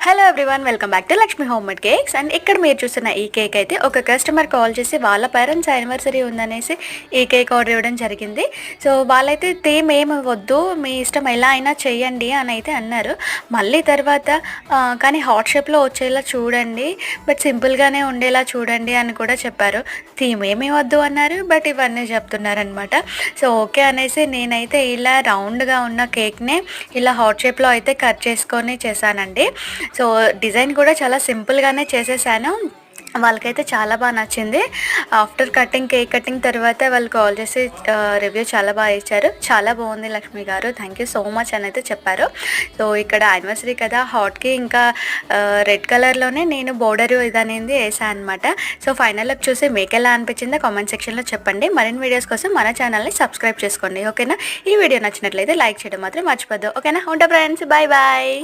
Hello everyone, welcome back to Lakshmi home made cakes. And ఇక్కడ మీరు చూస్తున్న ఈ కేక్ అయితే ఒక కస్టమర్ కాల్ చేసి వాళ్ళ పేరెంట్స్ యానివర్సరీ ఉందనేసి ఈ కేక్ ఆర్డర్ ఇవ్వడం జరిగింది. సో వాళ్ళైతే థీమ్ ఏమి వద్దు, మీ ఇష్టం ఎలా అయినా చేయండి అని అయితే అన్నారు. మళ్ళీ తర్వాత కానీ హాట్ షేప్లో వచ్చేలా చూడండి, బట్ సింపుల్గానే ఉండేలా చూడండి అని కూడా చెప్పారు. థీమ్ ఏమీ వద్దు అన్నారు, బట్ ఇవన్నీ చెప్తున్నారనమాట. సో ఓకే అనేసి నేనైతే ఇలా రౌండ్గా ఉన్న కేక్నే ఇలా హాట్ షేప్లో అయితే కట్ చేసుకొని చేశానండి. సో డిజైన్ కూడా చాలా సింపుల్గానే చేసేసాను. వాళ్ళకైతే చాలా బాగా నచ్చింది. ఆఫ్టర్ కేక్ కటింగ్ తర్వాత వాళ్ళు కాల్ చేసి రివ్యూ చాలా బాగా ఇచ్చారు. చాలా బాగుంది లక్ష్మి గారు, థ్యాంక్ యూ సో మచ్ అని అయితే చెప్పారు. సో ఇక్కడ యానివర్సరీ కదా, హాట్కి ఇంకా రెడ్ కలర్లోనే నేను బోర్డర్ ఇదనేది వేసాను అనమాట. సో ఫైనల్ లుక్ చూసి మీకు ఎలా అనిపించిందో కామెంట్ సెక్షన్లో చెప్పండి. మరిన్ని వీడియోస్ కోసం మన ఛానల్ని సబ్స్క్రైబ్ చేసుకోండి. ఓకేనా? ఈ వీడియో నచ్చినట్లయితే లైక్ చేయడం మాత్రం మర్చిపోద్దు. ఓకేనా? ఉంటా ఫ్రెండ్స్, బాయ్ బాయ్.